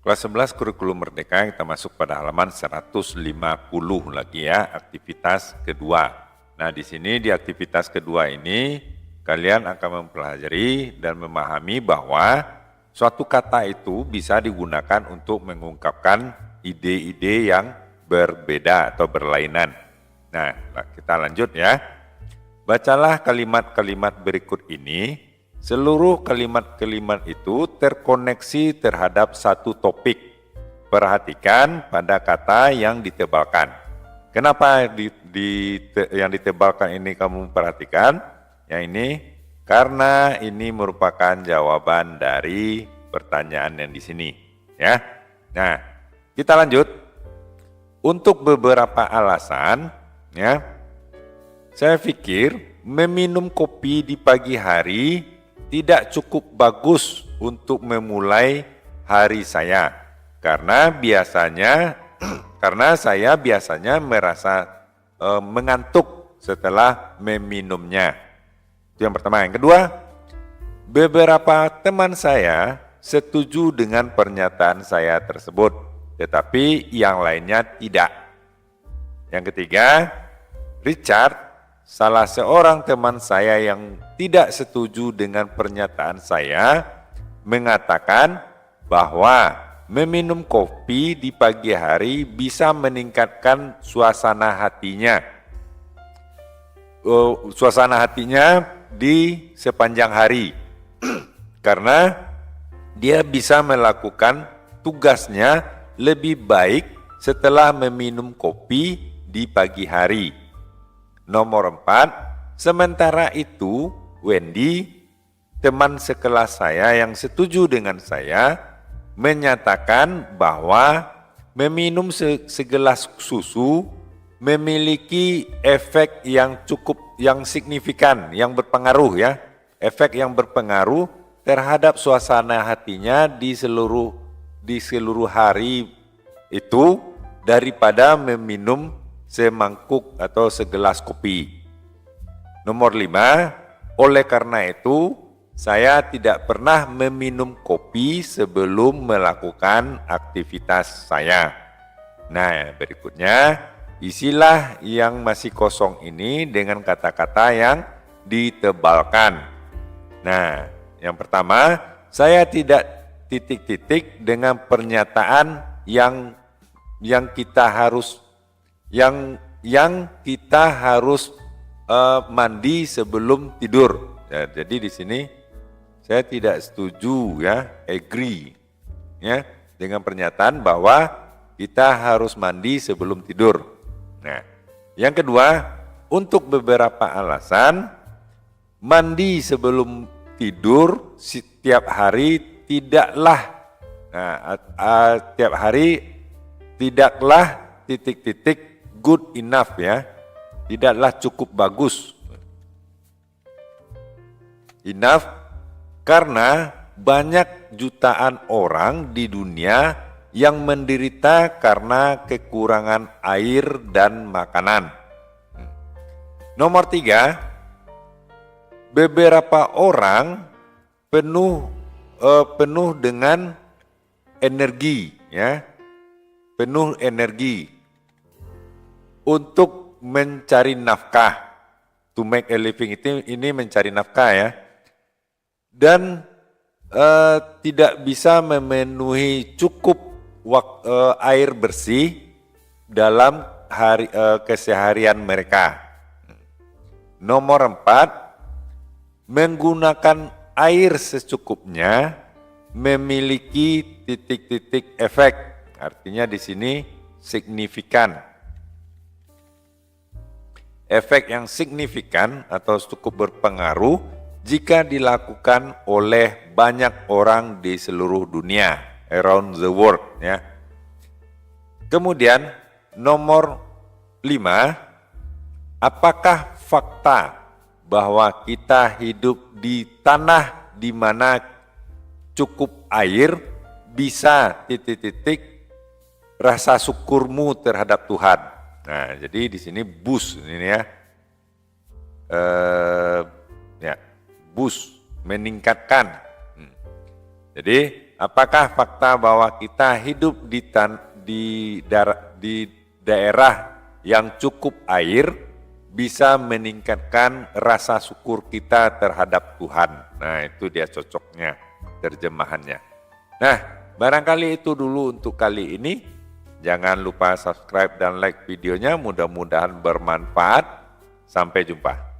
Kelas 11 kurikulum merdeka, kita masuk pada halaman 150 lagi ya, aktivitas kedua. Nah, di sini di aktivitas kedua ini kalian akan mempelajari dan memahami bahwa suatu kata itu bisa digunakan untuk mengungkapkan ide-ide yang berbeda atau berlainan. Nah, kita lanjut ya. Bacalah kalimat-kalimat berikut ini. Seluruh kalimat-kalimat itu terkoneksi terhadap satu topik. Perhatikan pada kata yang ditebalkan. Kenapa yang ditebalkan ini kamu perhatikan? Yang ini karena ini merupakan jawaban dari pertanyaan yang di sini, ya. Nah, kita lanjut. Untuk beberapa alasan, ya. Saya pikir meminum kopi di pagi hari tidak cukup bagus untuk memulai hari saya karena saya biasanya merasa mengantuk setelah meminumnya. Itu yang pertama. Yang kedua, beberapa teman saya setuju dengan pernyataan saya tersebut, tetapi yang lainnya tidak. Yang ketiga, Richard, salah seorang teman saya yang tidak setuju dengan pernyataan saya, mengatakan bahwa meminum kopi di pagi hari bisa meningkatkan suasana hatinya. Suasana hatinya di sepanjang hari, karena dia bisa melakukan tugasnya lebih baik setelah meminum kopi di pagi hari. Nomor 4, sementara itu Wendy, teman sekelas saya yang setuju dengan saya, menyatakan bahwa meminum segelas susu memiliki efek yang signifikan, yang berpengaruh ya, efek yang berpengaruh terhadap suasana hatinya di seluruh hari itu daripada meminum semangkuk atau segelas kopi. Nomor 5, oleh karena itu saya tidak pernah meminum kopi sebelum melakukan aktivitas saya. Nah, berikutnya isilah yang masih kosong ini dengan kata-kata yang ditebalkan. Nah, yang pertama, saya tidak titik-titik dengan pernyataan yang kita harus mandi sebelum tidur. Ya, jadi di sini saya tidak setuju ya, agree ya dengan pernyataan bahwa kita harus mandi sebelum tidur. Nah, yang kedua, untuk beberapa alasan mandi sebelum tidur setiap hari tidaklah titik-titik good enough ya. Tidaklah cukup bagus. Enough karena banyak jutaan orang di dunia yang menderita karena kekurangan air dan makanan. Nomor 3, beberapa orang penuh dengan energi ya. Penuh energi untuk mencari nafkah, to make a living ini mencari nafkah ya, dan tidak bisa memenuhi cukup air bersih dalam keseharian mereka. Nomor 4, menggunakan air secukupnya memiliki titik-titik efek, artinya di sini signifikan. Efek yang signifikan atau cukup berpengaruh jika dilakukan oleh banyak orang di seluruh dunia, around the world ya. Kemudian nomor 5, apakah fakta bahwa kita hidup di tanah di mana cukup air bisa titik-titik rasa syukurmu terhadap Tuhan? Nah, jadi di sini bus ini ya, bus meningkatkan. Jadi apakah fakta bahwa kita hidup di daerah yang cukup air bisa meningkatkan rasa syukur kita terhadap Tuhan? Nah, itu dia cocoknya terjemahannya. Nah, barangkali itu dulu untuk kali ini. Jangan lupa subscribe dan like videonya, mudah-mudahan bermanfaat. Sampai jumpa.